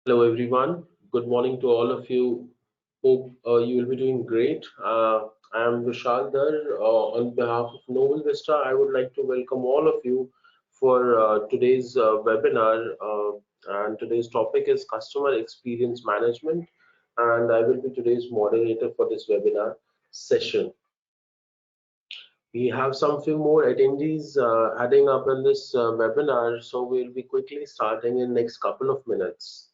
Hello, everyone. Good morning to all of you. Hope you will be doing great. I am Vishal Dar. On behalf of NovelVista, I would like to welcome all of you for today's webinar. And today's topic is customer experience management. And I will be today's moderator for this webinar session. We have some few more attendees adding up in this webinar, so we'll be quickly starting in next couple of minutes.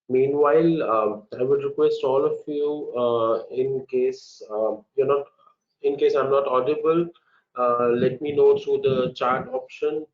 Meanwhile, I would request all of you, in case I'm not audible, let me know through the chat option.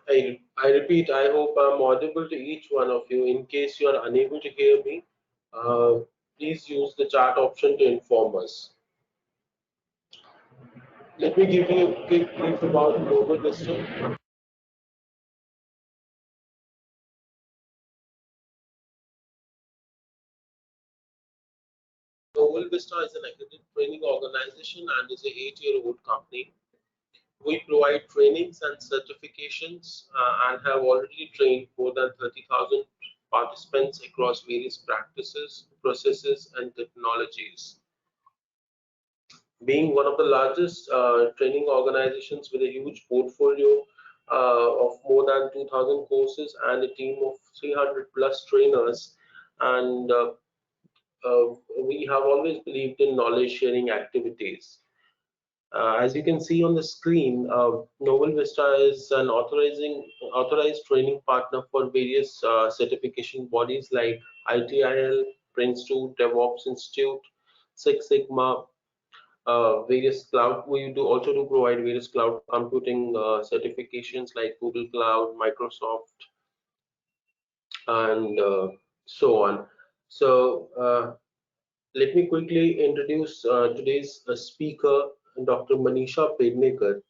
I repeat, I hope I'm audible to each one of you. In case you are unable to hear me, uh, please use the chat option to inform us. Let me give you a quick brief about NovelVista. NovelVista is an accredited training organization and is an 8-year-old company. We provide trainings and certifications and have already trained more than 30,000 participants across various practices, processes, and technologies. Being one of the largest training organizations with a huge portfolio of more than 2,000 courses and a team of 300 plus trainers, and we have always believed in knowledge sharing activities. As you can see on the screen, NovelVista is an authorized training partner for various certification bodies like ITIL, Prince2, DevOps Institute, Six Sigma, various cloud. We do also do provide various cloud computing certifications like Google Cloud, Microsoft, and so on. So let me quickly introduce today's speaker, Dr. Manisha Pednekar.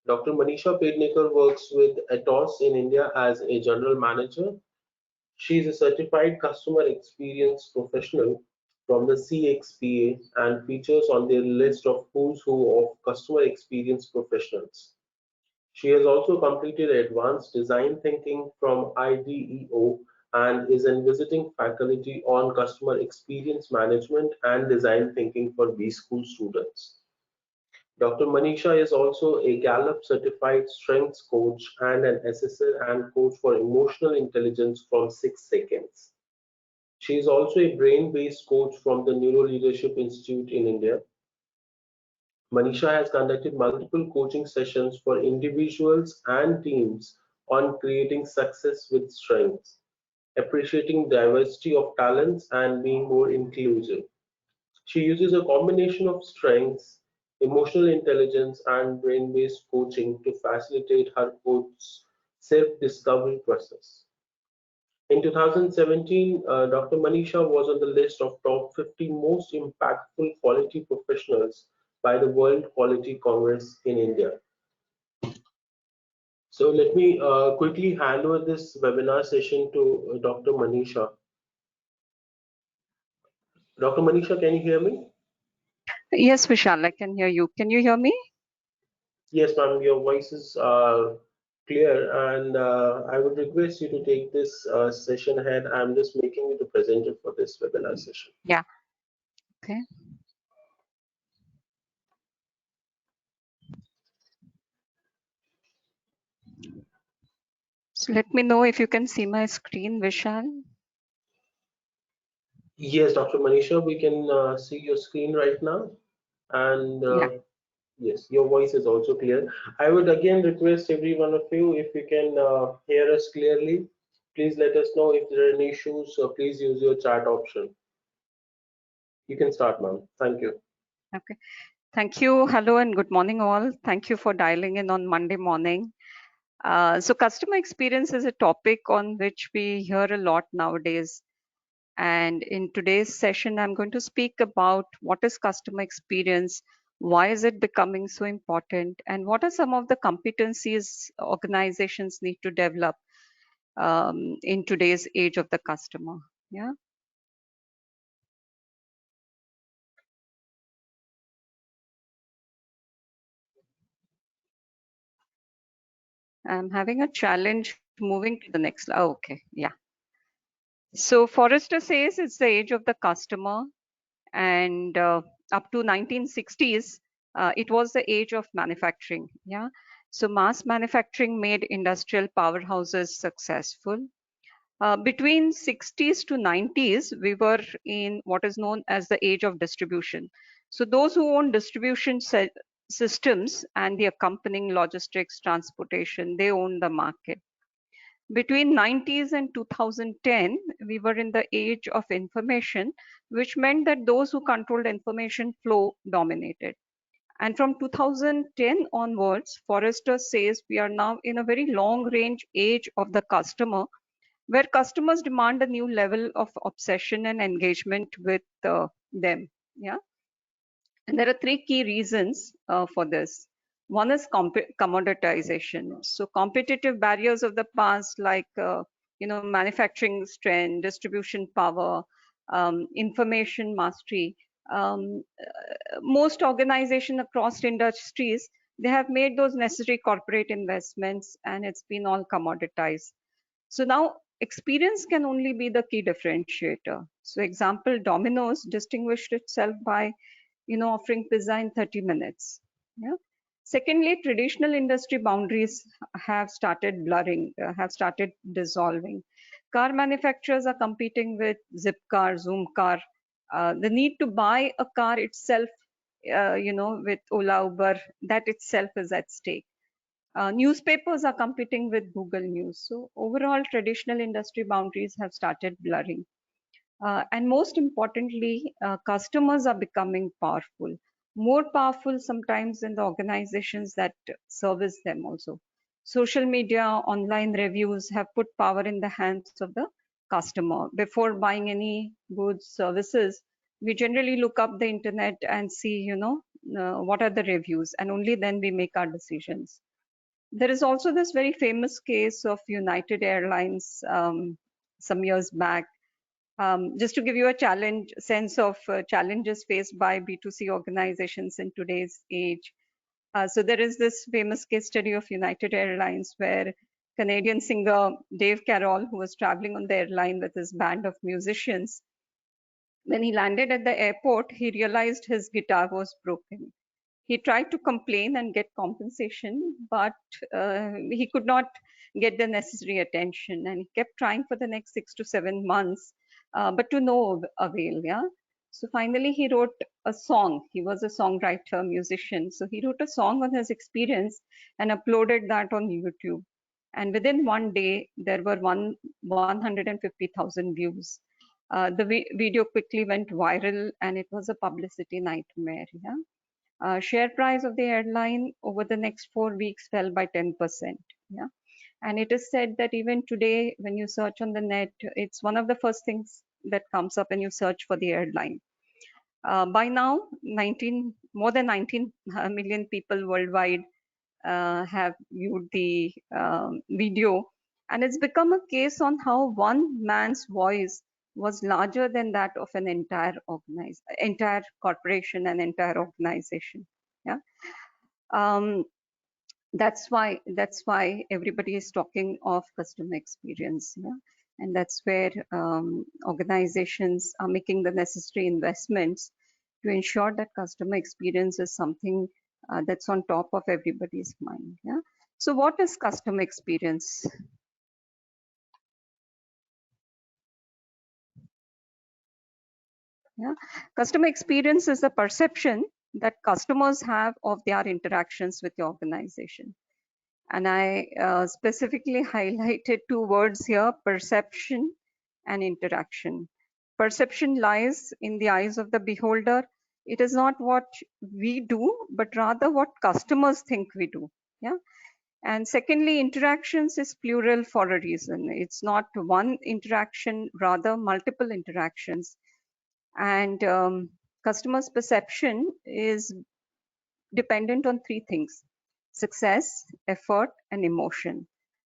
Dr. Manisha Pednekar works with Atos in India as a general manager. She is a certified customer experience professional from the CXPA and features on their list of who's who of customer experience professionals. She has also completed advanced design thinking from IDEO and is a visiting faculty on customer experience management and design thinking for B School students. Dr. Manisha is also a Gallup certified strengths coach and an assessor and coach for emotional intelligence from 6 Seconds. She is also a brain-based coach from the Neuro Leadership Institute in India. Manisha has conducted multiple coaching sessions for individuals and teams on creating success with strengths, appreciating diversity of talents, and being more inclusive. She uses a combination of strengths, emotional intelligence, and brain-based coaching to facilitate her coach's self-discovery process. In 2017, Dr. Manisha was on the list of top 50 most impactful quality professionals by the World Quality Congress in India. So let me quickly hand over this webinar session to Dr. Manisha. Dr. Manisha, can you hear me? Yes, Vishal, I can hear you. Can you hear me? Yes, ma'am, your voice is clear, and I would request you to take this session ahead. I'm just making you the presenter for this webinar session. Yeah. Okay. So let me know if you can see my screen, Vishal. Yes, Dr. Manisha, we can see your screen right now, and Yeah. yes, your voice is also clear. I would again request every one of you, if you can hear us clearly, please let us know. If there are any issues, so please use your chat option. You can start, ma'am. Thank you. Okay. Thank you. Hello and good morning, all. Thank you for dialing in on Monday morning. So customer experience is a topic on which we hear a lot nowadays. And in today's session, I'm going to speak about what is customer experience, why is it becoming so important, and what are some of the competencies organizations need to develop in today's age of the customer. Yeah. I'm having a challenge moving to the next. Oh, okay. Yeah. So Forrester says it's the age of the customer, and up to 1960s, it was the age of manufacturing. Yeah. So mass manufacturing made industrial powerhouses successful. Between 60s to 90s, we were in what is known as the age of distribution. So those who own distribution systems and the accompanying logistics, transportation, they own the market. Between 90s and 2010, we were in the age of information, which meant that those who controlled information flow dominated. And from 2010 onwards, Forrester says we are now in a very long range age of the customer, where customers demand a new level of obsession and engagement with them. Yeah. And there are three key reasons for this. One is commoditization. So competitive barriers of the past, like manufacturing strength, distribution power, information mastery. Most organizations across industries, they have made those necessary corporate investments, and it's been all commoditized. So now experience can only be the key differentiator. So example, Domino's distinguished itself by offering pizza in 30 minutes. Yeah. Secondly, traditional industry boundaries have started blurring, have started dissolving. Car manufacturers are competing with Zipcar, Zoomcar. The need to buy a car itself, with Ola, Uber, that itself is at stake. Newspapers are competing with Google News. So overall, traditional industry boundaries have started blurring. And most importantly, customers are becoming powerful, more powerful sometimes than the organizations that service them also. Social media, online reviews have put power in the hands of the customer. Before buying any goods, services, we generally look up the internet and see, what are the reviews, and only then we make our decisions. There is also this very famous case of United Airlines some years back. Just to give you a sense of challenges faced by B2C organizations in today's age. So there is this famous case study of United Airlines where Canadian singer Dave Carroll, who was traveling on the airline with his band of musicians, when he landed at the airport, he realized his guitar was broken. He tried to complain and get compensation, but he could not get the necessary attention, and he kept trying for the next 6 to 7 months, but to no avail. Yeah. So finally, he wrote a song. He was a songwriter, musician. So he wrote a song on his experience and uploaded that on YouTube. And within one day, there were 150,000 views. The video quickly went viral, and it was a publicity nightmare. Yeah. Share price of the airline over the next 4 weeks fell by 10%. Yeah. And it is said that even today, when you search on the net, it's one of the first things that comes up when you search for the airline. By now, more than 19 million people worldwide have viewed the video. And it's become a case on how one man's voice was larger than that of an entire corporation and entire organization. Yeah. Um, that's why everybody is talking of customer experience. Yeah. And that's where organizations are making the necessary investments to ensure that customer experience is something that's on top of everybody's mind. Yeah. So what is customer experience? Yeah. Customer experience is the perception that customers have of their interactions with the organization. And I specifically highlighted two words here: perception and interaction. Perception lies in the eyes of the beholder. It is not what we do, but rather what customers think we do. Yeah. And secondly, interactions is plural for a reason. It's not one interaction, rather multiple interactions. And customers' perception is dependent on three things: success, effort, and emotion.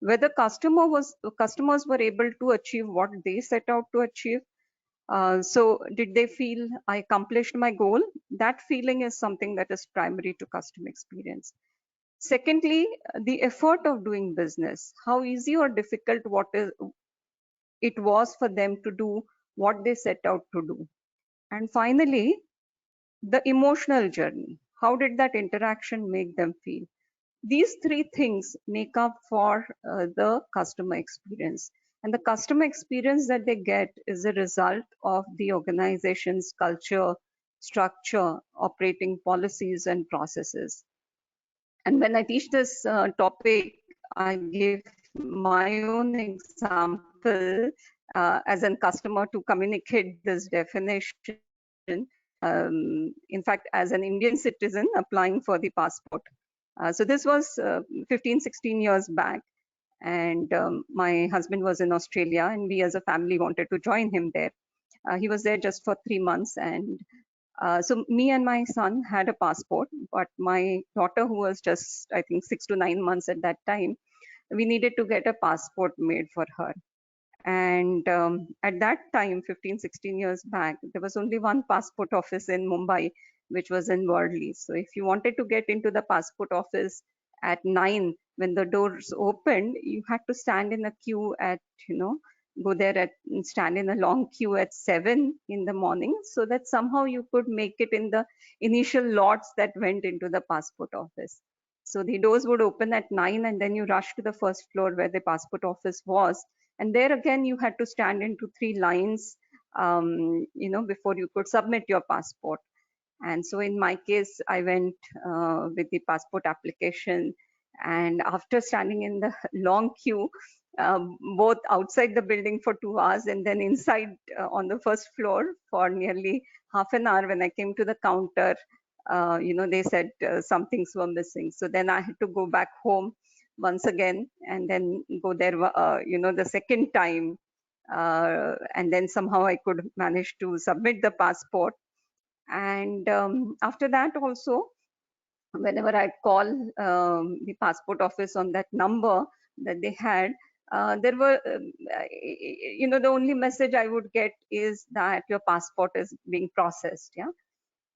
Whether customers were able to achieve what they set out to achieve. So did they feel I accomplished my goal? That feeling is something that is primary to customer experience. Secondly, the effort of doing business, how easy or difficult it was for them to do what they set out to do. And finally, the emotional journey, how did that interaction make them feel? These three things make up for the customer experience. And the customer experience that they get is a result of the organization's culture, structure, operating policies, and processes. And when I teach this topic, I give my own example as a customer to communicate this definition. In fact, as an Indian citizen applying for the passport. So this was 15, 16 years back. And my husband was in Australia, and we as a family wanted to join him there. He was there just for 3 months, and so me and my son had a passport, but my daughter, who was just, I think, 6 to 9 months at that time, we needed to get a passport made for her. And at that time, 15, 16 years back, there was only one passport office in Mumbai, which was in Worli. So if you wanted to get into the passport office at 9, when the doors opened, you had to stand in a queue at, go there at stand in a long queue at 7 in the morning, so that somehow you could make it in the initial lots that went into the passport office. So the doors would open at 9, and then you rush to the first floor where the passport office was, and there again you had to stand into 3 lines, before you could submit your passport. And so in my case, I went with the passport application, and after standing in the long queue, both outside the building for 2 hours and then inside on the first floor for nearly half an hour, when I came to the counter, they said some things were missing. So then I had to go back home once again and then go there, the second time. And then somehow I could manage to submit the passport. And after that also, whenever I call the passport office on that number that they had, there were, the only message I would get is that your passport is being processed. Yeah.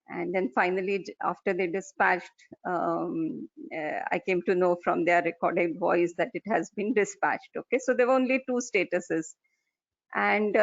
And then finally, after they dispatched, I came to know from their recorded voice that it has been dispatched. Okay. So there were only two statuses. And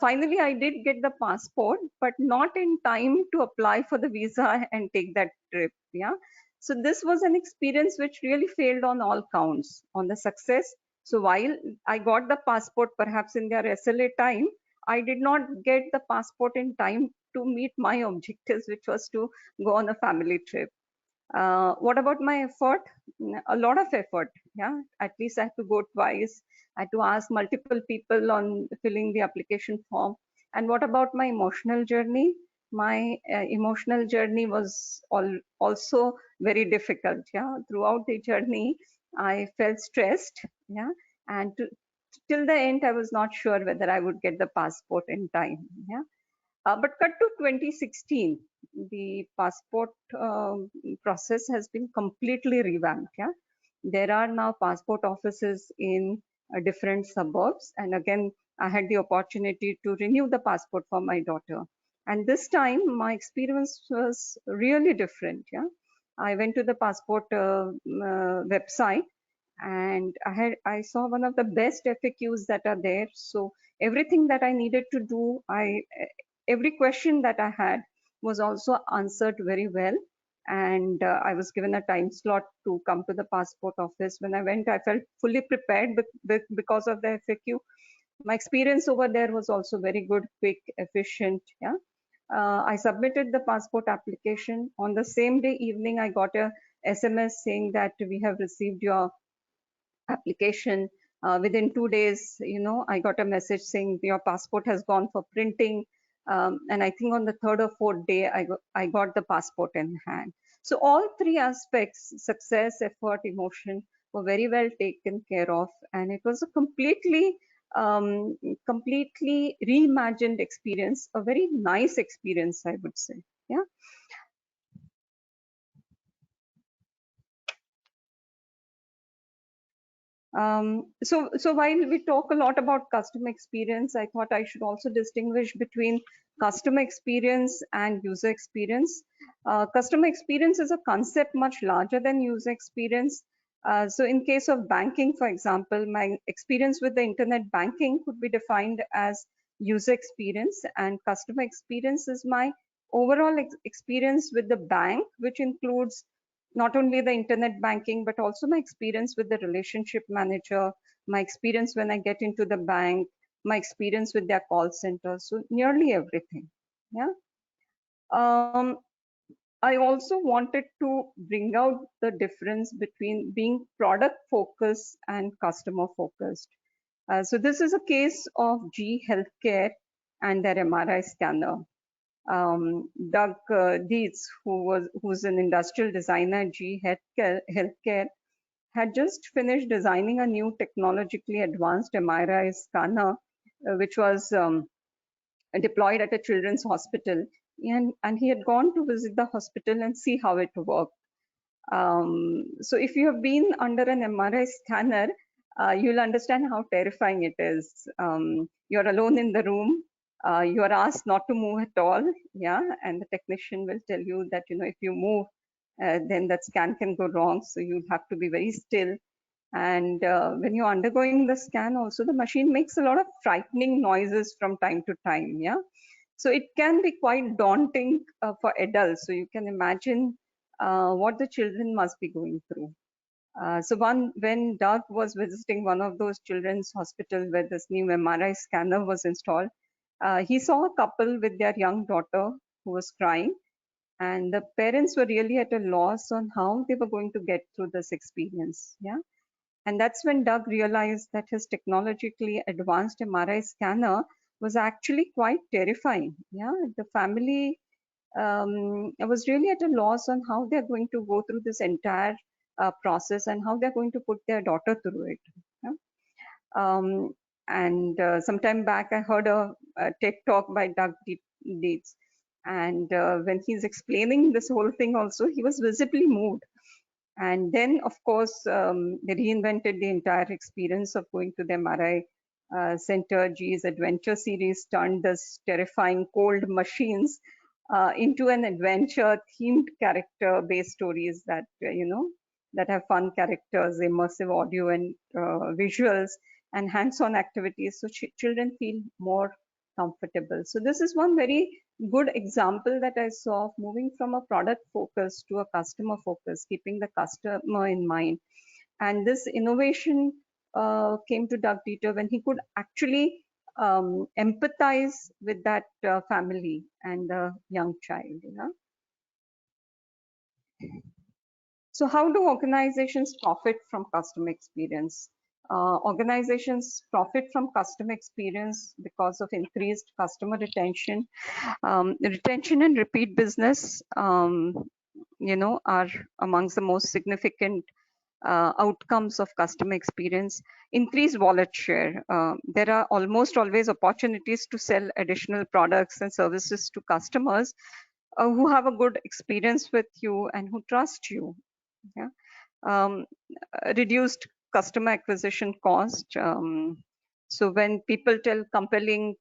finally, I did get the passport, but not in time to apply for the visa and take that trip. Yeah. So this was an experience which really failed on all counts. On the success, so while I got the passport perhaps in their SLA time, I did not get the passport in time to meet my objectives, which was to go on a family trip. What about my effort? A lot of effort. Yeah, at least I had to go twice. I had to ask multiple people on filling the application form. And what about my emotional journey? My emotional journey was also very difficult. Yeah, throughout the journey, I felt stressed. Yeah, and till the end, I was not sure whether I would get the passport in time. Yeah. But cut to 2016, the passport process has been completely revamped. Yeah, there are now passport offices in different suburbs, and again, I had the opportunity to renew the passport for my daughter. And this time, my experience was really different. Yeah, I went to the passport website, and I saw one of the best FAQs that are there. So everything that I needed to do, every question that I had was also answered very well. And I was given a time slot to come to the passport office. When I went, I felt fully prepared because of the FAQ. My experience over there was also very good, quick, efficient. Yeah. I submitted the passport application. On the same day evening, I got a SMS saying that we have received your application. Within 2 days, I got a message saying your passport has gone for printing. And I think on the third or fourth day, I got the passport in hand. So all three aspects, success, effort, emotion, were very well taken care of, and it was a completely reimagined experience, a very nice experience, I would say. Yeah. So while we talk a lot about customer experience, I thought I should also distinguish between customer experience and user experience. Customer experience is a concept much larger than user experience. So in case of banking, for example, my experience with the internet banking could be defined as user experience, and customer experience is my overall experience with the bank, which includes not only the internet banking, but also my experience with the relationship manager, my experience when I get into the bank, my experience with their call center. So nearly everything. Yeah. Um, I also wanted to bring out the difference between being product focused and customer focused. So this is a case of G Healthcare and their MRI scanner. Doug Dietz, who's an industrial designer at G Healthcare, had just finished designing a new technologically advanced MRI scanner, which was deployed at a children's hospital. And he had gone to visit the hospital and see how it worked. So if you have been under an MRI scanner, you'll understand how terrifying it is. You're alone in the room. You are asked not to move at all. Yeah, and the technician will tell you that if you move, then that scan can go wrong. So you have to be very still. And when you're undergoing the scan, also the machine makes a lot of frightening noises from time to time. Yeah, so it can be quite daunting for adults. So you can imagine what the children must be going through. When Doug was visiting one of those children's hospital where this new MRI scanner was installed, he saw a couple with their young daughter who was crying, and the parents were really at a loss on how they were going to get through this experience. Yeah, and that's when Doug realized that his technologically advanced MRI scanner was actually quite terrifying. Yeah, the family was really at a loss on how they're going to go through this entire process and how they're going to put their daughter through it. Yeah? Um, and sometime back, I heard a TED talk by Doug Dietz. And when he's explaining this whole thing, also, he was visibly moved. And then, of course, they reinvented the entire experience of going to the MRI center. G's Adventure series turned this terrifying cold machines into an adventure themed character based stories that, that have fun characters, immersive audio and visuals, and hands on activities. So children feel more comfortable. So this is one very good example that I saw of moving from a product focus to a customer focus, keeping the customer in mind. And this innovation came to Doug Dieter when he could actually empathize with that family and the young child. So how do organizations profit from customer experience? Organizations profit from customer experience because of increased customer retention. Retention and repeat business, are amongst the most significant outcomes of customer experience. Increased wallet share. There are almost always opportunities to sell additional products and services to customers who have a good experience with you and who trust you. Yeah. Um, Reduced customer acquisition cost. So when people tell compelling,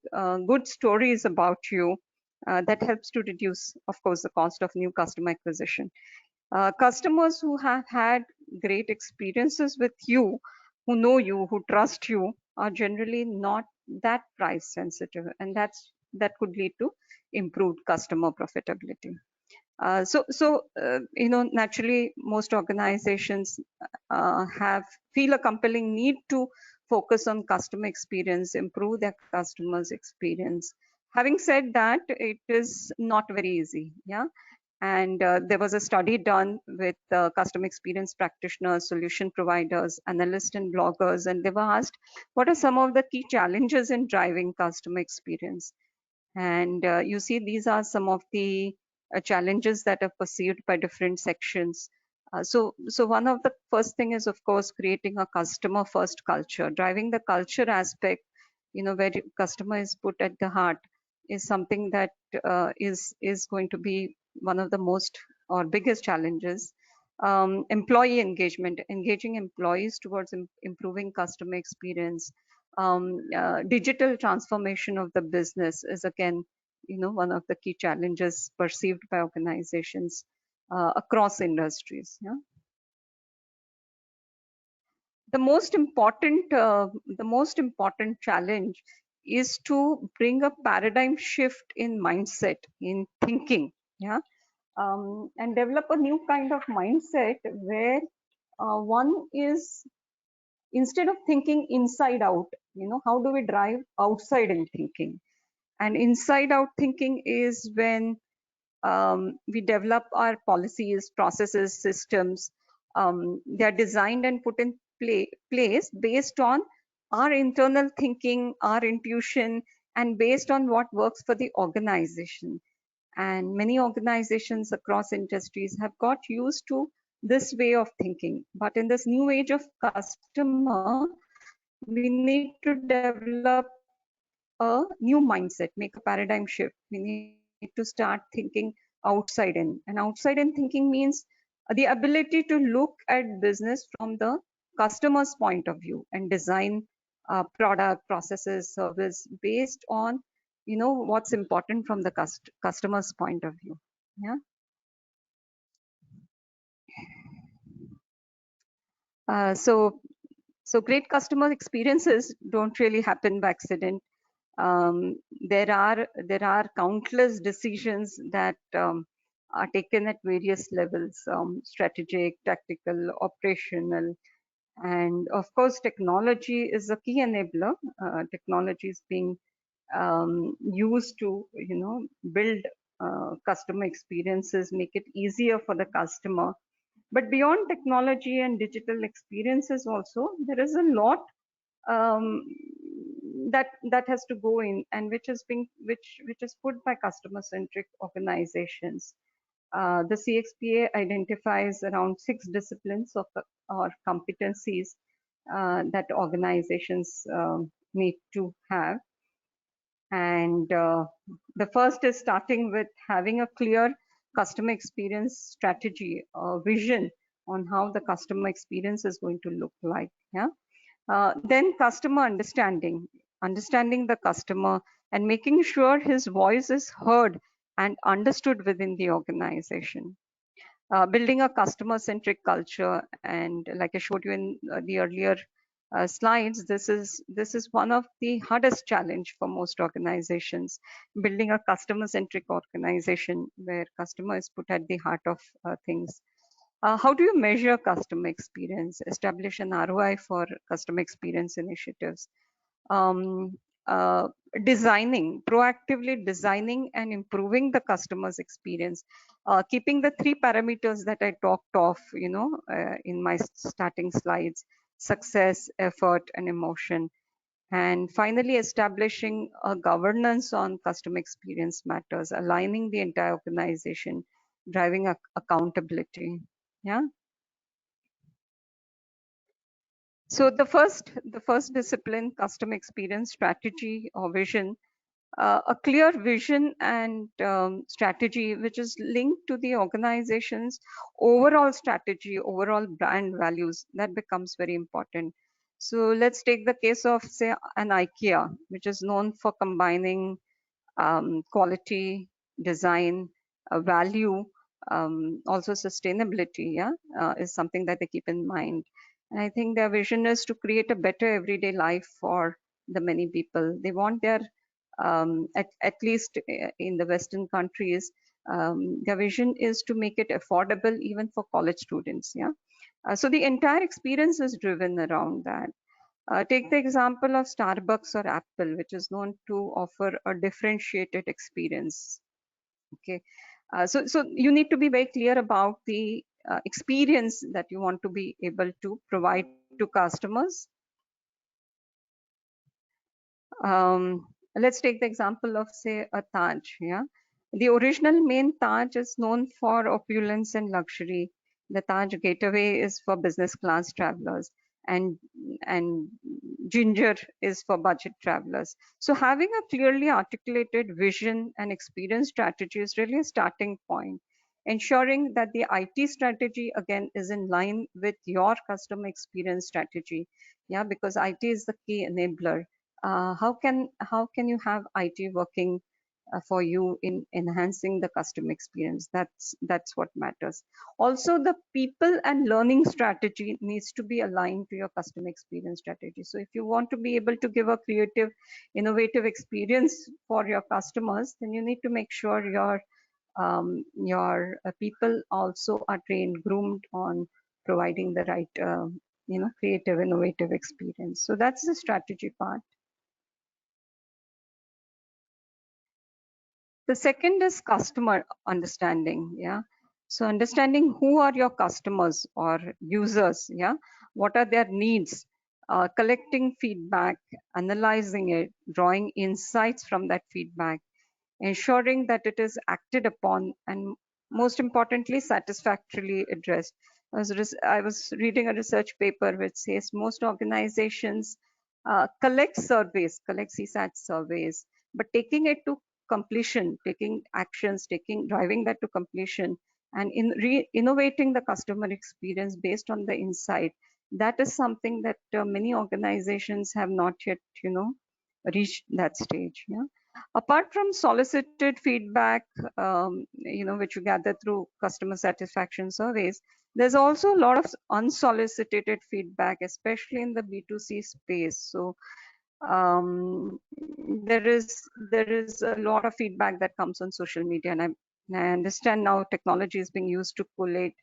good stories about you, that helps to reduce, of course, the cost of new customer acquisition. Customers who have had great experiences with you, who know you, who trust you, are generally not that price sensitive, and that could lead to improved customer profitability. Naturally, most organizations feel a compelling need to focus on customer experience, improve their customers' experience. Having said that, it is not very easy. Yeah. And there was a study done with customer experience practitioners, solution providers, analysts, and bloggers, and they were asked what are some of the key challenges in driving customer experience. And you see, these are some of the challenges that are perceived by different sections. So one of the first thing is, of course, creating a customer first culture. Driving the culture aspect, where customer is put at the heart, is something that is going to be one of the most or biggest challenges. Employee engagement, engaging employees towards improving customer experience. Digital transformation of the business is again, one of the key challenges perceived by organizations across industries. Yeah. The most important challenge is to bring a paradigm shift in mindset, in thinking. Yeah. And develop a new kind of mindset where one is, instead of thinking inside out, how do we drive outside in thinking? And inside out thinking is when we develop our policies, processes, systems. They are designed and put in place based on our internal thinking, our intuition, and based on what works for the organization. And many organizations across industries have got used to this way of thinking. But in this new age of customer, we need to develop a new mindset, make a paradigm shift. We need to start thinking outside in. And outside in thinking means the ability to look at business from the customer's point of view and design product, processes, service based on what's important from the customer's point of view. Yeah. So great customer experiences don't really happen by accident. um, there are countless decisions that are taken at various levels, strategic, tactical, operational, and of course technology is a key enabler. Technology is being used to build customer experiences, make it easier for the customer. But beyond technology and digital experiences also, there is a lot um, that has to go in, and which is put by customer centric organizations. The CXPA identifies around 6 disciplines of or competencies that organizations need to have. And the first is starting with having a clear customer experience strategy or vision on how the customer experience is going to look like. Yeah. Then customer understanding, understanding the customer and making sure his voice is heard and understood within the organization. Building a customer centric culture, and like I showed you in the earlier slides, this is one of the hardest challenge for most organizations. Building a customer centric organization where customer is put at the heart of things. How do you measure customer experience? Establish an ROI for customer experience initiatives. Um, uh, Proactively designing and improving the customer's experience, keeping the 3 parameters that I talked of, in my starting slides: success, effort, and emotion. And finally, establishing a governance on customer experience matters, aligning the entire organization, driving accountability. Yeah. So the first discipline, customer experience strategy or vision, a clear vision and strategy which is linked to the organization's overall strategy, overall brand values, that becomes very important. So let's take the case of, say, an IKEA, which is known for combining quality, design, value, also sustainability. Yeah, is something that they keep in mind. And I think their vision is to create a better everyday life for the many people. They want their, at least in the Western countries, their vision is to make it affordable even for college students. Yeah. So the entire experience is driven around that. Take the example of Starbucks or Apple, which is known to offer a differentiated experience. Okay, so you need to be very clear about the experience that you want to be able to provide to customers. Let's take the example of, say, a Taj. Yeah, The original main Taj is known for opulence and luxury. The Taj Gateway is for business class travelers, and and Ginger is for budget travelers. So having a clearly articulated vision and experience strategy is really a starting point. Ensuring that the IT strategy again is in line with your customer experience strategy. Yeah, because IT is the key enabler. How can you have IT working for you in enhancing the customer experience? That's what matters. Also, the people and learning strategy needs to be aligned to your customer experience strategy. So if you want to be able to give a creative, innovative experience for your customers, then you need to make sure your people also are trained, groomed on providing the right creative, innovative experience. So that's the strategy part. The second is customer understanding. Yeah. So understanding who are your customers or users. Yeah. What are their needs? Collecting feedback, analyzing it, drawing insights from that feedback, ensuring that it is acted upon, and most importantly, satisfactorily addressed. I was reading a research paper which says most organizations collect CSAT surveys, but taking it to completion, taking actions, driving that to completion, and innovating the customer experience based on the insight. That is something that many organizations have not yet, reached that stage. Yeah. Apart from solicited feedback, which you gather through customer satisfaction surveys, there's also a lot of unsolicited feedback, especially in the B2C space. So um, there is a lot of feedback that comes on social media, and I understand now technology is being used to collate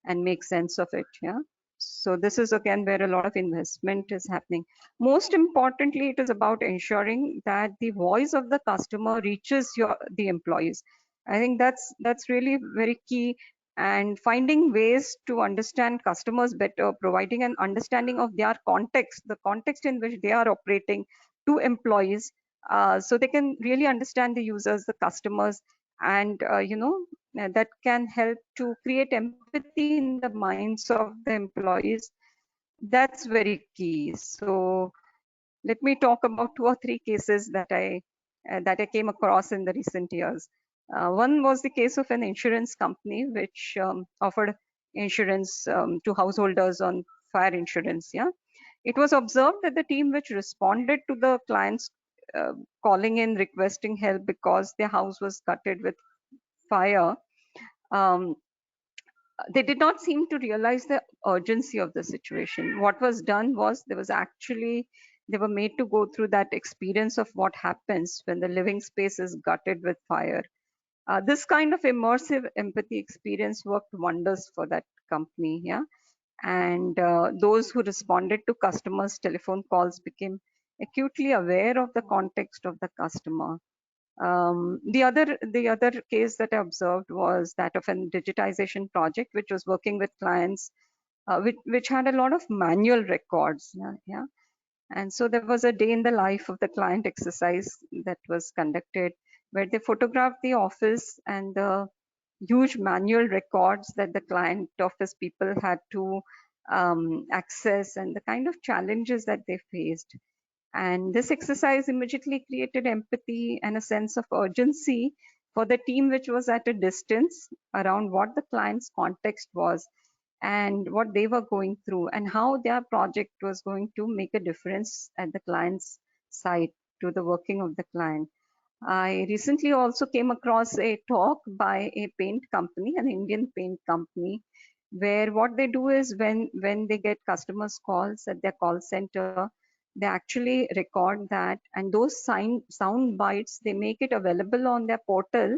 and make sense of it. Yeah. So this is again where a lot of investment is happening. Most importantly, it is about ensuring that the voice of the customer reaches the employees. I think that's really very key. And finding ways to understand customers better, providing an understanding of their context, the context in which they are operating, to employees, so they can really understand the users, the customers, and that can help to create empathy in the minds of the employees. That's very key. So let me talk about 2 or 3 cases that I came across in the recent years. One was the case of an insurance company which offered insurance to householders on fire insurance. Yeah, it was observed that the team which responded to the clients uh, calling in requesting help because their house was gutted with fire, um, they did not seem to realize the urgency of the situation. What was done was they were made to go through that experience of what happens when the living space is gutted with fire. This kind of immersive empathy experience worked wonders for that company. Yeah. And those who responded to customers' telephone calls became acutely aware of the context of the customer. The other case that I observed was that of a digitization project, which was working with clients, which had a lot of manual records. Yeah, yeah. And so there was a day in the life of the client exercise that was conducted, where they photographed the office and the huge manual records that the client office people had to access, and the kind of challenges that they faced. And this exercise immediately created empathy and a sense of urgency for the team, which was at a distance, around what the client's context was and what they were going through and how their project was going to make a difference at the client's side to the working of the client. I recently also came across a talk by a paint company, an Indian paint company, where what they do is when they get customers calls at their call center, they actually record that, and those sound bites, they make it available on their portal,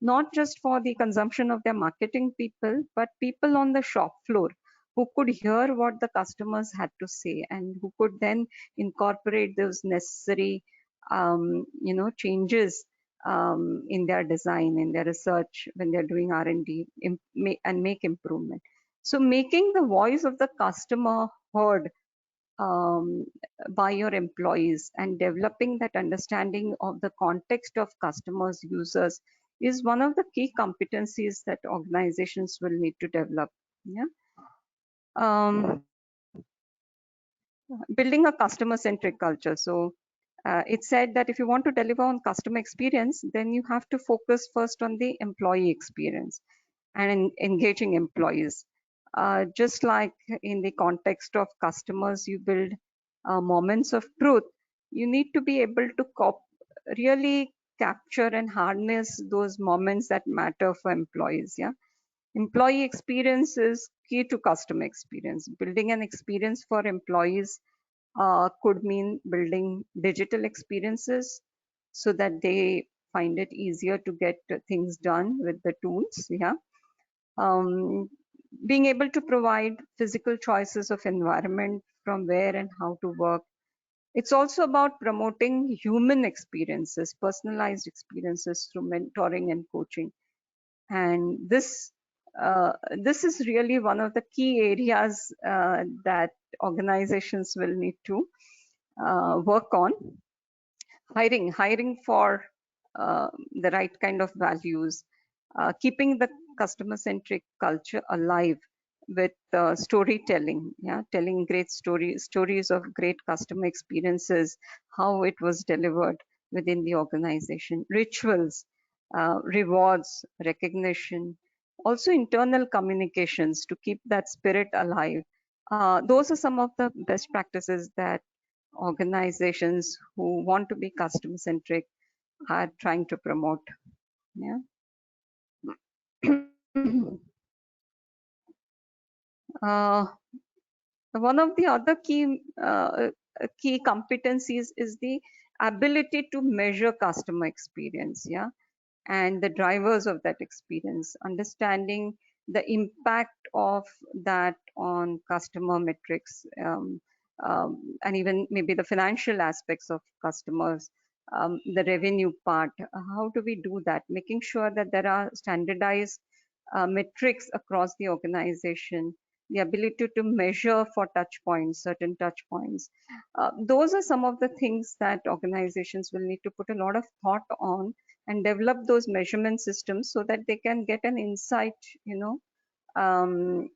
not just for the consumption of their marketing people, but people on the shop floor who could hear what the customers had to say and who could then incorporate those necessary changes in their design, in their research, when they're doing R&D, and make improvement. So making the voice of the customer heard um, by your employees, and developing that understanding of the context of customers, users is one of the key competencies that organizations will need to develop. Yeah. Um, Building a customer centric culture. So it said that if you want to deliver on customer experience, then you have to focus first on the employee experience and engaging employees. Just like in the context of customers, you build moments of truth. You need to be able to really capture and harness those moments that matter for employees. Yeah. Employee experience is key to customer experience. Building an experience for employees could mean building digital experiences so that they find it easier to get things done with the tools. Yeah. Um, Being able to provide physical choices of environment from where and how to work. It's also about promoting human experiences, personalized experiences through mentoring and coaching. And this is really one of the key areas that organizations will need to work on. Hiring for the right kind of values, keeping the customer centric culture alive with storytelling. Yeah, telling great stories of great customer experiences, how it was delivered within the organization, rituals, rewards, recognition, also internal communications to keep that spirit alive. Those are some of the best practices that organizations who want to be customer centric are trying to promote. Yeah. uh, One of the other key competencies is the ability to measure customer experience. Yeah, and the drivers of that experience, understanding the impact of that on customer metrics, and even maybe the financial aspects of customers, the revenue part. How do we do that? Making sure that there are standardized metrics across the organization, the ability to measure for touch points, certain touch points. Those are some of the things that organizations will need to put a lot of thought on and develop those measurement systems so that they can get an insight, um,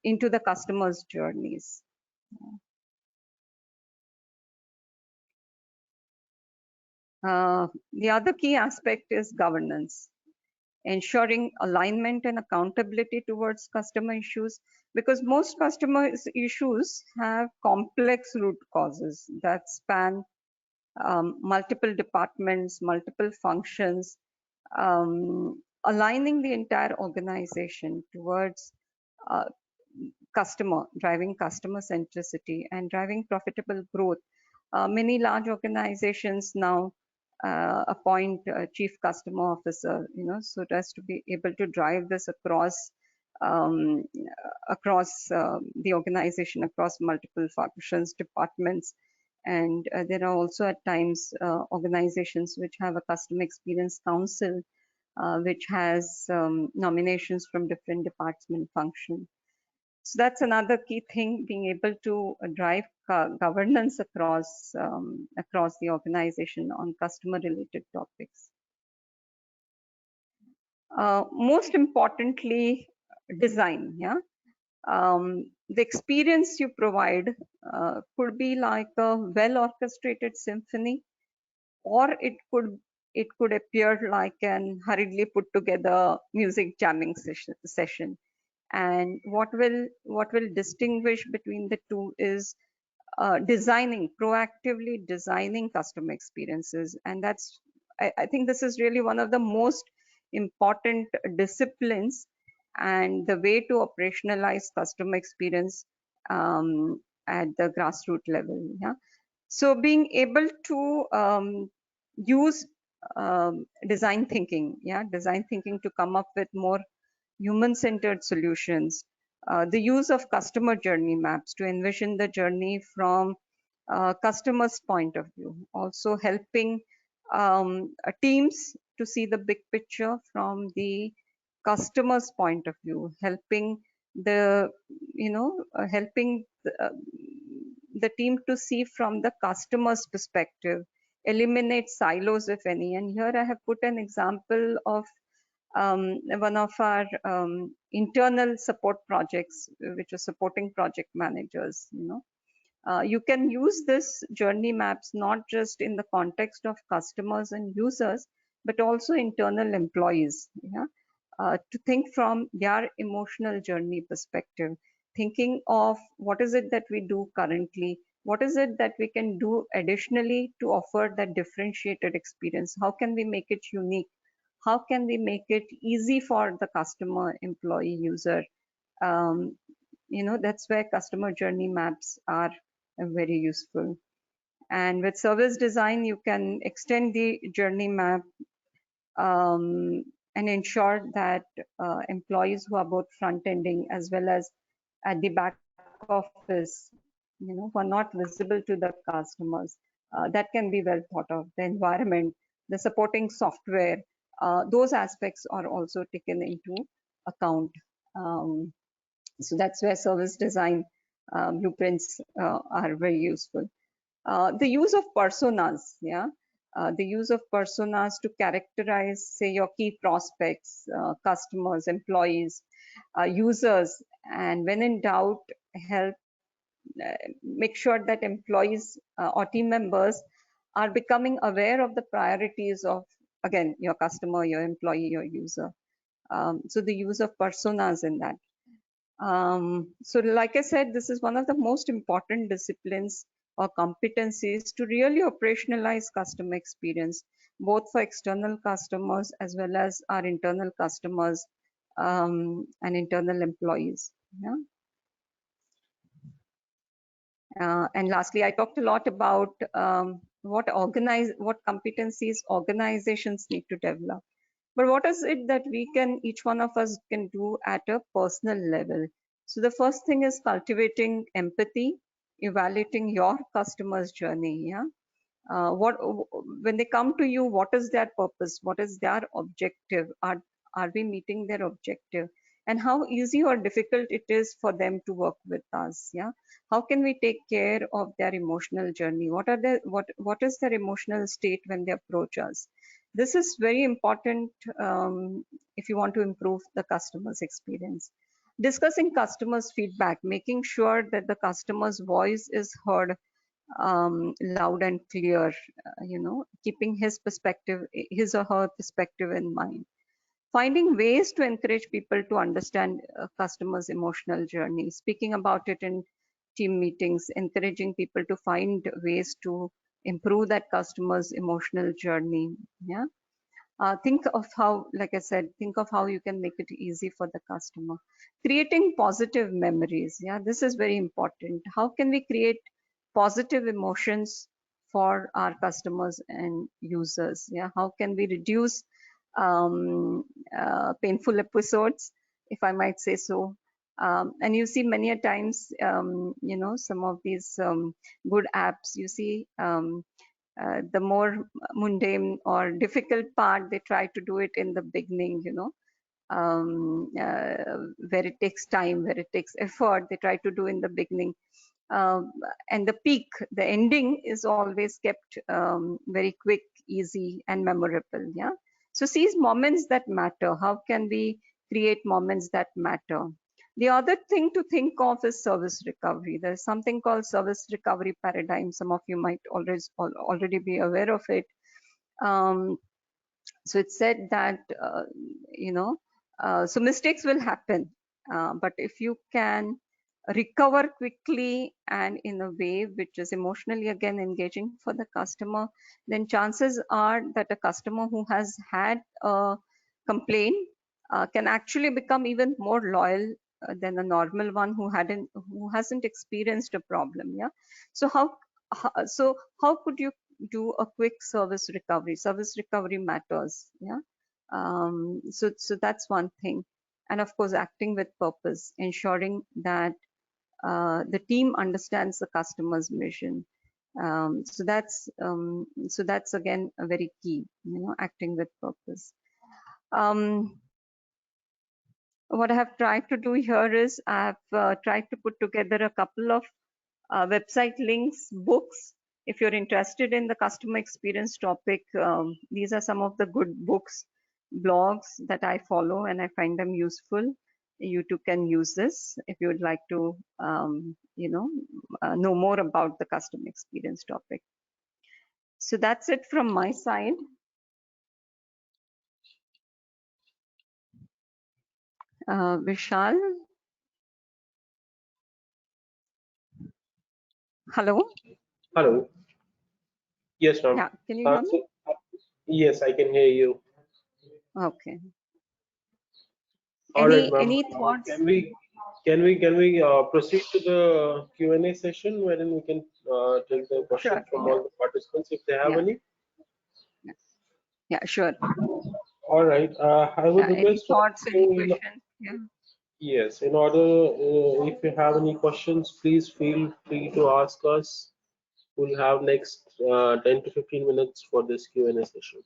into the customers' journeys. The other key aspect is governance, ensuring alignment and accountability towards customer issues, because most customer issues have complex root causes that span multiple departments, multiple functions. Aligning the entire organization towards uh, driving customer centricity and driving profitable growth. Many large organizations now appoint a chief customer officer, so as to be able to drive this um, across the organization, across multiple functions, departments. And there are also at times organizations which have a customer experience council, which has nominations from different department functions. So that's another key thing, being able to drive governance across the organization on customer related topics. Most importantly, design. Yeah, the experience you provide could be like a well orchestrated symphony, or it could appear like an hurriedly put together music jamming session. And what will distinguish between the two is proactively designing customer experiences. And I think this is really one of the most important disciplines, and the way to operationalize customer experience at the grassroots level. Yeah. So being able to use design thinking to come up with more human-centered solutions, the use of customer journey maps to envision the journey from customer's point of view, also helping teams to see the big picture from the customer's point of view, helping the, helping the team to see from the customer's perspective, eliminate silos if any. And here I have put an example of one of our internal support projects, which is supporting project managers. You can use this journey maps not just in the context of customers and users, but also internal employees. Yeah, to think from their emotional journey perspective, thinking of what is it that we do currently, what is it that we can do additionally to offer that differentiated experience, how can we make it unique, how can we make it easy for the customer, employee, user. um, that's where customer journey maps are very useful. And with service design, you can extend the journey map um, and ensure that employees who are both front ending as well as at the back office, who are not visible to the customers, that can be well thought of. The environment, the supporting software, those aspects are also taken into account. Um, so that's where service design blueprints are very useful. The use of personas, yeah, the use of personas to characterize, say, your key prospects, customers, employees, users, and when in doubt, help make sure that employees or team members are becoming aware of the priorities of, again, your customer, your employee, your user. So the use of personas in that. So like I said, this is one of the most important disciplines or competencies to really operationalize customer experience, both for external customers as well as our internal customers and internal employees. Yeah. And lastly, I talked a lot about what competencies organizations need to develop. But what is it that each one of us can do at a personal level? So the first thing is cultivating empathy, evaluating your customer's journey. Yeah, what when they come to you, what is their purpose, what is their objective, are we meeting their objective, and how easy or difficult it is for them to work with us. Yeah, how can we take care of their emotional journey, what is their emotional state when they approach us. This is very important if you want to improve the customer's experience. Discussing customers feedback, making sure that the customer's voice is heard loud and clear, keeping his perspective, his or her perspective in mind. Finding ways to encourage people to understand customers' emotional journey, speaking about it in team meetings, encouraging people to find ways to improve that customer's emotional journey. Yeah. Think of how, like I said, think of how you can make it easy for the customer. Creating positive memories. Yeah, this is very important. How can we create positive emotions for our customers and users? Yeah, how can we reduce painful episodes, if I might say so? And you see many a times, some of these good apps, you see the more mundane or difficult part, they try to do it in the beginning, where it takes time, where it takes effort, they try to do in the beginning. And the peak, the ending is always kept very quick, easy, and memorable. Yeah. So seize moments that matter. How can we create moments that matter? The other thing to think of is service recovery. There's something called service recovery paradigm. Some of you might already be aware of it. Um, so it said that so mistakes will happen, but if you can recover quickly and in a way which is emotionally again engaging for the customer, then chances are that a customer who has had a complaint can actually become even more loyal than a normal one who hasn't experienced a problem. Yeah. So how could you do a quick service recovery? Service recovery matters. Yeah. So that's one thing. And of course, acting with purpose, ensuring that the team understands the customer's mission. So that's again a very key, acting with purpose. What I have tried to do here is I've tried to put together a couple of website links, books. If you're interested in the customer experience topic, these are some of the good books, blogs that I follow and I find them useful. You too can use this if you would like to, know more about the customer experience topic. So that's it from my side. Vishal? Hello? Hello. Yes, ma'am. Yeah, can you hear me? Yes, I can hear you. Okay. All right, ma'am. Any thoughts? Can we proceed to the Q&A session wherein we can take the questions Sure. from Yeah. all the participants if they have Yeah. any? Yeah. Yeah. Sure. All right. I would Yeah. Any request all of thoughts? Any you, questions? Yeah. yes, in order, if you have any questions, please feel free to ask us. We'll have next 10 to 15 minutes for this Q&A session.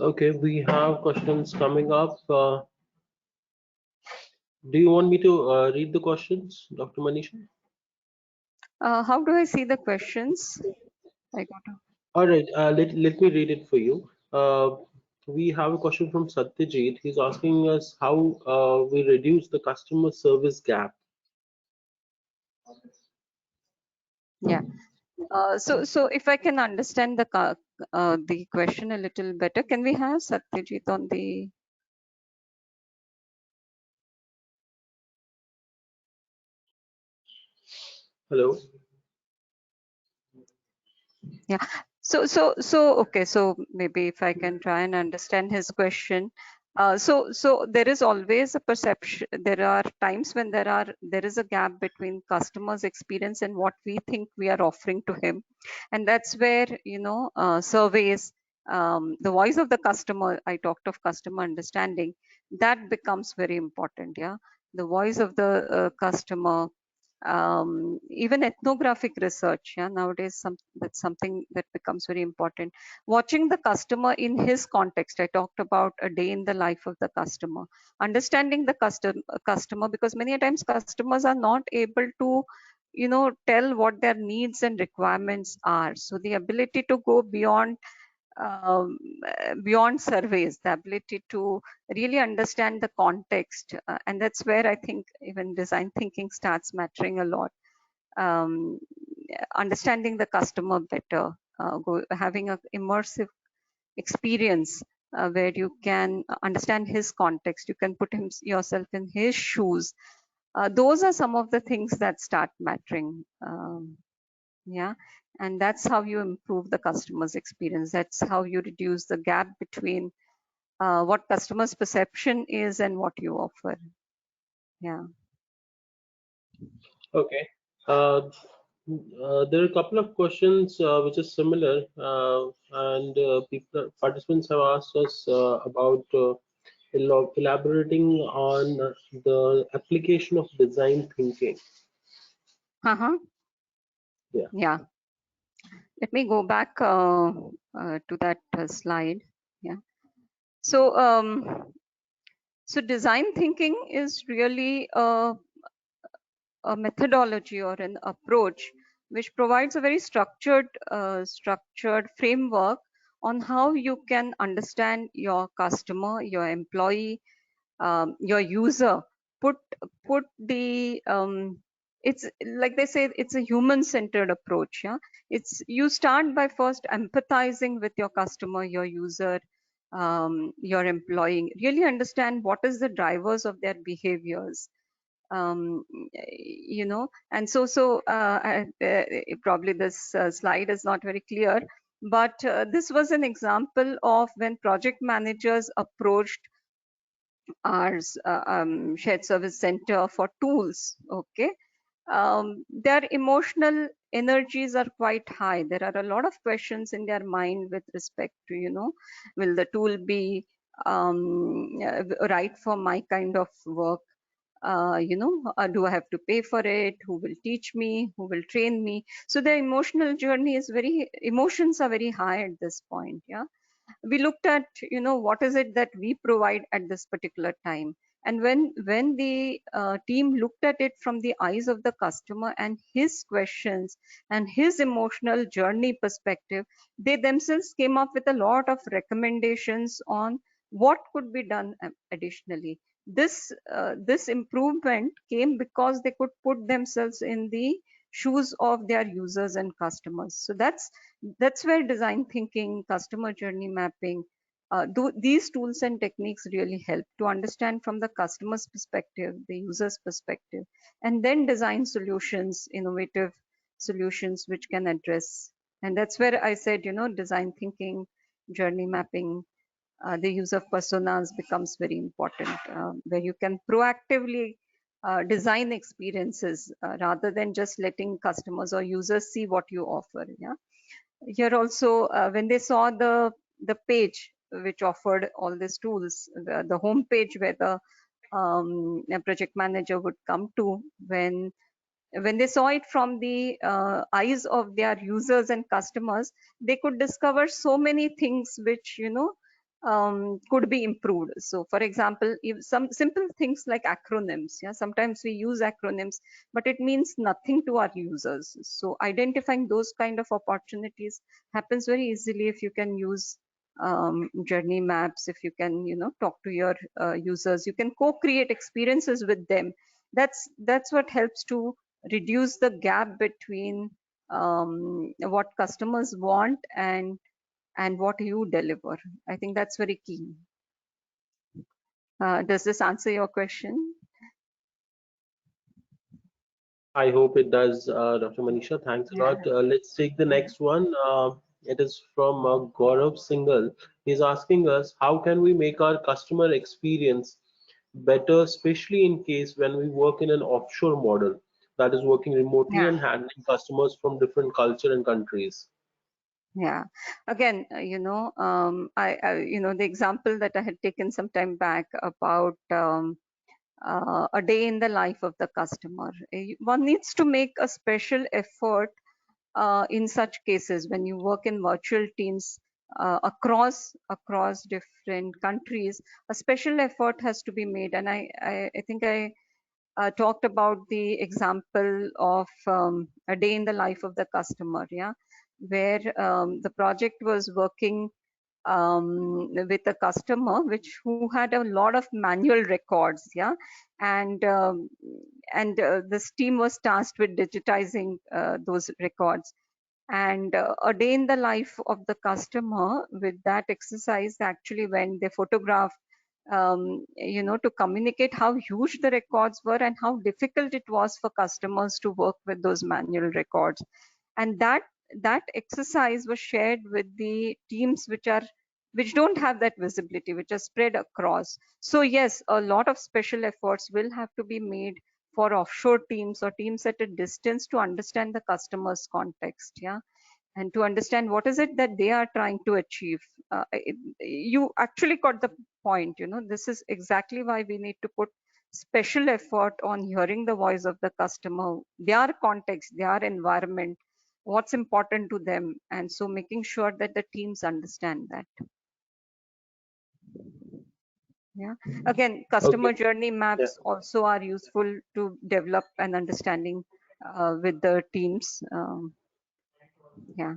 Okay, we have questions coming up. Do you want me to read the questions, Dr. Manisha? How do I see the questions? I got to. All right, let me read it for you. We have a question from Satyajit. He's asking us how we reduce the customer service gap. Yeah. So if I can understand the question a little better, can we have Satyajit on the? Hello. Yeah. So okay. So maybe if I can try and understand his question. So there is always a perception. There are times when there is a gap between customer's experience and what we think we are offering to him, and that's where surveys, the voice of the customer. I talked of customer understanding. That becomes very important. Yeah, the voice of the customer, even ethnographic research. Yeah, nowadays that's something that becomes very important. Watching the customer in his context. I talked about a day in the life of the customer, understanding the customer, because many a times customers are not able to tell what their needs and requirements are. So the ability to go beyond surveys, the ability to really understand the context, and that's where I think even design thinking starts mattering a lot. um, Understanding the customer better, having a immersive experience where you can understand his context, you can put yourself in his shoes. Those are some of the things that start mattering. Yeah, and that's how you improve the customer's experience. That's how you reduce the gap between what customers perception is and what you offer. Yeah. Okay. Uh, there are a couple of questions which is similar, and participants have asked us about elaborating on the application of design thinking. Uh-huh. Yeah. Yeah. Let me go back to that slide. Yeah. So, so design thinking is really a methodology or an approach which provides a very structured framework on how you can understand your customer, your employee, your user. Put the It's like they say, it's a human centered approach. Yeah, it's you start by first empathizing with your customer, your user, your employee, really understand what is the drivers of their behaviors. And probably this slide is not very clear, but this was an example of when project managers approached our shared service center for tools. Okay, their emotional energies are quite high. There are a lot of questions in their mind with respect to, will the tool be right for my kind of work? Do I have to pay for it? Who will teach me? Who will train me? So the emotional journey is emotions are very high at this point. Yeah, we looked at, what is it that we provide at this particular time. And when the team looked at it from the eyes of the customer and his questions and his emotional journey perspective, they themselves came up with a lot of recommendations on what could be done additionally. This improvement came because they could put themselves in the shoes of their users and customers. So that's where design thinking, customer journey mapping, these tools and techniques really help to understand from the customer's perspective, the user's perspective, and then design solutions, innovative solutions which can address. And that's where I said, design thinking, journey mapping, the use of personas becomes very important, where you can proactively design experiences rather than just letting customers or users see what you offer. Yeah, here also, when they saw the page which offered all these tools, the home page where the a project manager would come to, when they saw it from the eyes of their users and customers, they could discover so many things which, could be improved. So for example, if some simple things like acronyms, yeah, sometimes we use acronyms but it means nothing to our users. So identifying those kind of opportunities happens very easily if you can use journey maps, if you can, talk to your users, you can co-create experiences with them. That's what helps to reduce the gap between what customers want and what you deliver. I think that's very key. Does this answer your question? I hope it does, Dr. Manisha. Thanks a Yeah. lot. Let's take the next one. It is from Gaurav Singhal. He's asking us, how can we make our customer experience better, especially in case when we work in an offshore model, that is working remotely Yeah. and handling customers from different culture and countries. Yeah. Again, the example that I had taken some time back about a day in the life of the customer. One needs to make a special effort in such cases when you work in virtual teams across different countries. A special effort has to be made, and I think I talked about the example of a day in the life of the customer, yeah, where the project was working with a customer which who had a lot of manual records, yeah, and this team was tasked with digitizing those records. And a day in the life of the customer with that exercise, actually when they photograph, to communicate how huge the records were and how difficult it was for customers to work with those manual records. And that exercise was shared with the teams which don't have that visibility, which are spread across. So yes, a lot of special efforts will have to be made for offshore teams or teams at a distance to understand the customer's context, yeah, and to understand what is it that they are trying to achieve. You actually got the point. This is exactly why we need to put special effort on hearing the voice of the customer, their context, their environment, what's important to them, and so making sure that the teams understand that. Yeah. Again, Okay. customer journey Yeah. maps also are useful to develop an understanding with the teams. Yeah.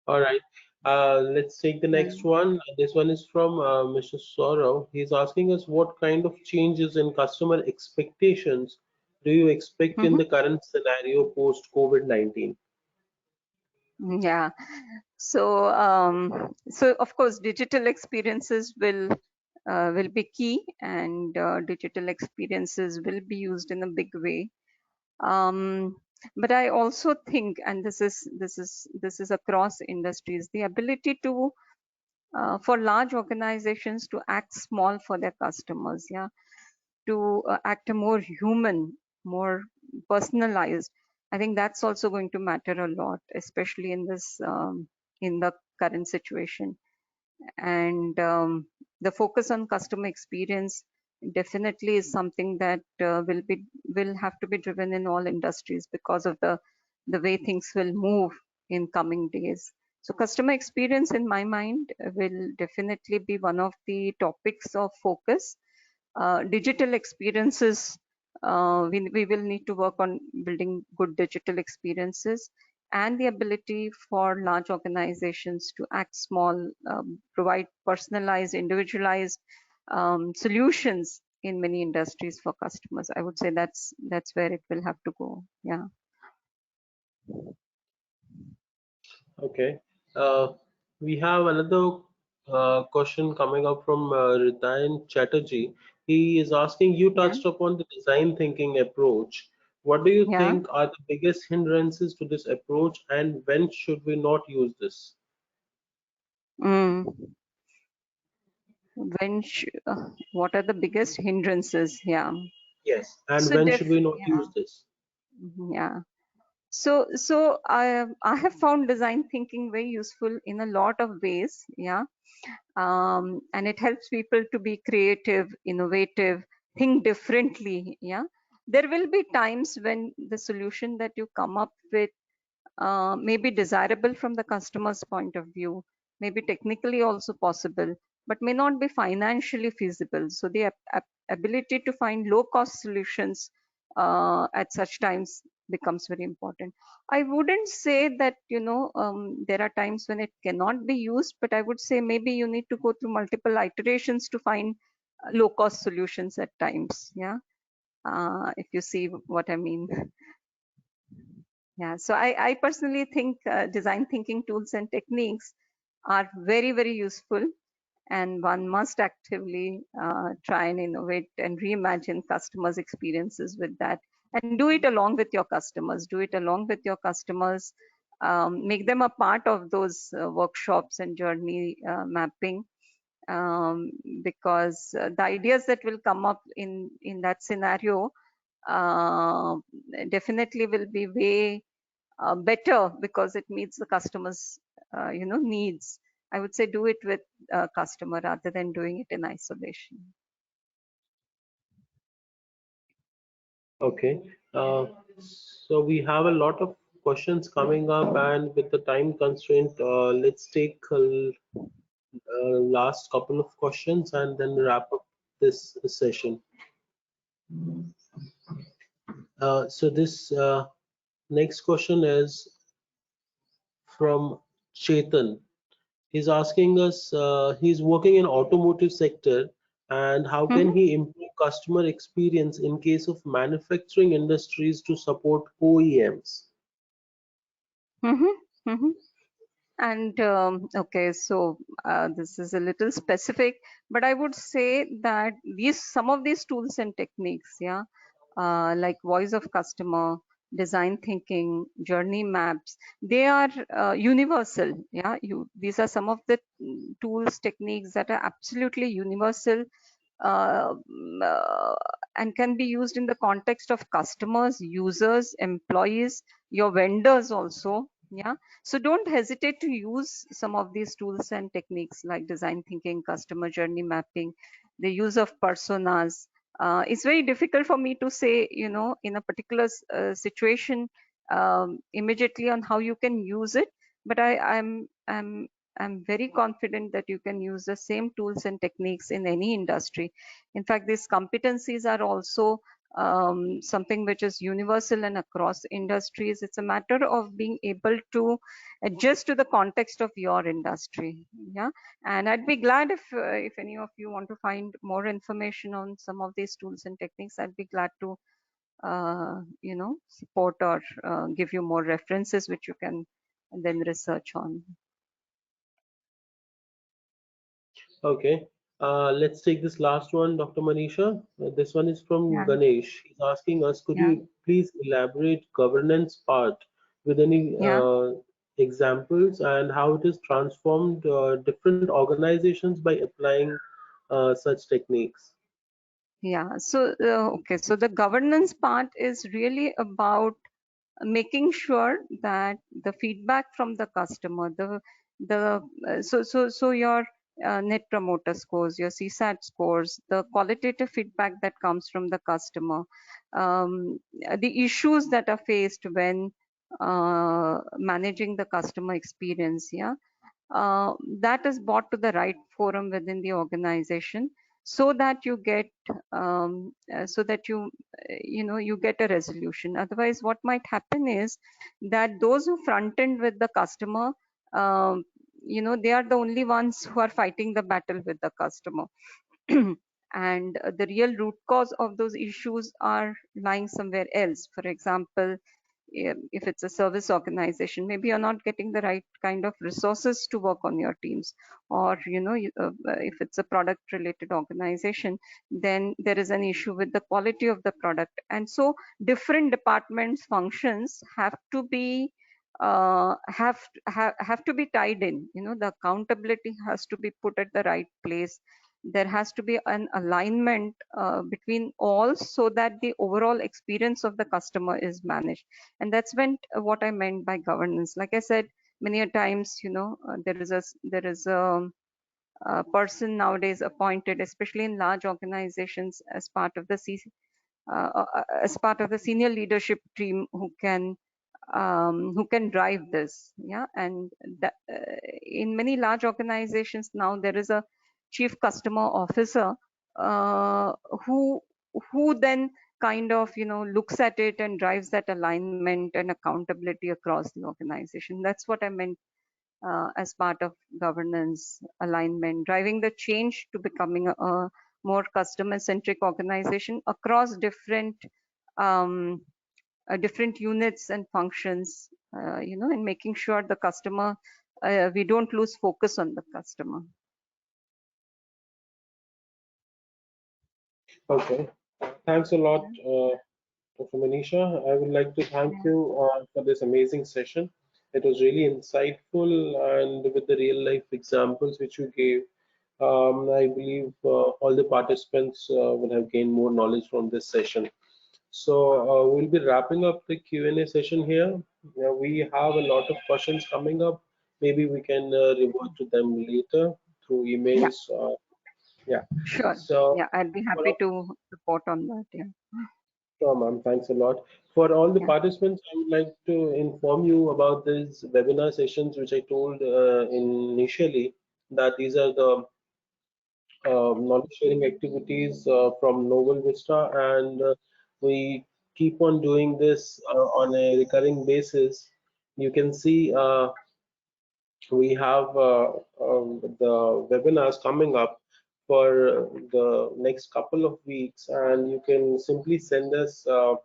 All right. Let's take the next Mm. one. This one is from Mr. Saurav. He's asking us, what kind of changes in customer expectations do you expect in Mhm. the current scenario post COVID-19? Yeah. So of course, digital experiences will be key, and digital experiences will be used in a big way. Um, but I also think, and this is across industries, the ability to for large organizations to act small for their customers, yeah, to act more human, more personalized. I think that's also going to matter a lot, especially in this in the current situation. And the focus on customer experience definitely is something that will have to be driven in all industries because of the way things will move in coming days. So customer experience in my mind will definitely be one of the topics of focus. Digital experiences, we will need to work on building good digital experiences, and the ability for large organizations to act small, provide personalized, individualized solutions in many industries for customers. I would say that's where it will have to go. Yeah. Okay. Uh, we have another question coming up from Ridayan Chatterjee. He is asking, you Yeah. touched upon the design thinking approach. What do you Yeah. think are the biggest hindrances to this approach, and when should we not use this? Mm. What are the biggest hindrances? Yeah. Yes. And So when should we not yeah. use this? Yeah. So I have found design thinking very useful in a lot of ways. Yeah. And it helps people to be creative, innovative, think differently. Yeah. There will be times when the solution that you come up with may be desirable from the customer's point of view, may be technically also possible, but may not be financially feasible. So the ability to find low cost solutions at such times becomes very important. I wouldn't say that, there are times when it cannot be used, but I would say maybe you need to go through multiple iterations to find low cost solutions at times. Yeah. If you see what I mean. Yeah, so I personally think design thinking tools and techniques are very, very useful, and one must actively try and innovate and reimagine customers' experiences with that, and do it along with your customers. Do it along with your customers. Make them a part of those workshops and journey mapping, um, because the ideas that will come up in that scenario uh, definitely will be way better because it meets the customer's needs. I would say do it with a customer rather than doing it in isolation. Okay. So we have a lot of questions coming up, and with the time constraint, let's take last couple of questions and then wrap up this session. So this next question is from Chetan. He's asking us, he's working in automotive sector, and how can Hmm. he improve customer experience in case of manufacturing industries to support OEMs? Hmm. Hmm. And okay, so this is a little specific, but I would say that these some of these tools and techniques, yeah, like voice of customer, design thinking, journey maps, they are universal. Yeah, these are some of the tools, techniques that are absolutely universal, uh, mm, uh, and can be used in the context of customers, users, employees, your vendors also. Yeah, so don't hesitate to use some of these tools and techniques like design thinking, customer journey mapping, the use of personas. It's very difficult for me to say, in a particular situation immediately on how you can use it, but I'm very confident that you can use the same tools and techniques in any industry. In fact, these competencies are also something which is universal and across industries. It's a matter of being able to adjust to the context of your industry. Yeah, and I'd be glad if any of you want to find more information on some of these tools and techniques. I'd be glad to support or give you more references which you can then research on. Okay. Let's take this last one, Dr. Manisha. This one is from Yeah, Ganesh. He's asking us, could yeah, you please elaborate governance part with any yeah. examples and how it has transformed different organizations by applying such techniques. Yeah. So, okay. So the governance part is really about making sure that the feedback from the customer, so your net promoter scores, your CSAT scores, the qualitative feedback that comes from the customer, the issues that are faced when managing the customer experience, yeah, that is brought to the right forum within the organization, so that you get so that you know, you get a resolution. Otherwise, what might happen is that those who front end with the customer, um, you know, they are the only ones who are fighting the battle with the customer. And the real root cause of those issues are lying somewhere else. For example, if it's a service organization, maybe you're not getting the right kind of resources to work on your teams. Or, you know, if it's a product related organization, then there is an issue with the quality of the product. And so different departments functions have to be have to be tied in. You know, the accountability has to be put at the right place. There has to be an alignment between all, so that the overall experience of the customer is managed. And that's when what I meant by governance. Like I said, many a times, you know, there is a person nowadays appointed, especially in large organizations, as part of the as part of the senior leadership team, who can drive this. Yeah. And that, in many large organizations now, there is a chief customer officer, uh, who then kind of, you know, looks at it and drives that alignment and accountability across the organization. That's what I meant as part of governance alignment, driving the change to becoming a more customer centric organization across um, different units and functions, you know, and making sure the customer, we don't lose focus on the customer. Okay, thanks a lot, Yeah. Dr. Manisha. I would like to thank Yeah. you for this amazing session. It was really insightful, and with the real life examples which you gave, I believe all the participants will have gained more knowledge from this session. So we'll be wrapping up the Q&A session here. We have a lot of questions coming up. Maybe we can revert to them later through Yeah, emails. Yeah. sure. So, Yeah, I'd be for happy to report on that. Yeah. sure, ma'am. Thanks a lot. For all the Yeah. participants, I would like to inform you about these webinar sessions, which I told initially that these are the knowledge sharing activities from NovelVista, and we keep on doing this on a recurring basis. You can see we have the webinars coming up for the next couple of weeks, and you can simply send us a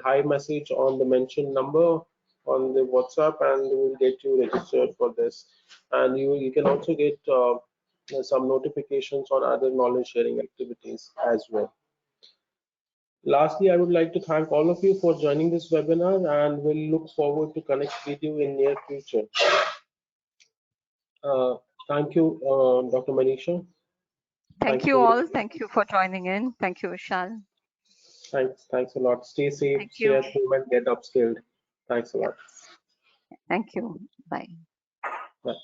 hi message on the mentioned number on the WhatsApp, and we'll get you registered for this. And you can also get some notifications on other knowledge sharing activities as well. Lastly, I would like to thank all of you for joining this webinar, and we'll look forward to connect with you in near future. Uh, Thank you, Dr. Manisha. Thank Thanks you for your all. Thank you for joining in. Thank you, Vishal. thanks a lot. Stay safe, Thank stay you. at home, and get upskilled. Thanks a Yeah. lot. Thank you. Bye. Bye.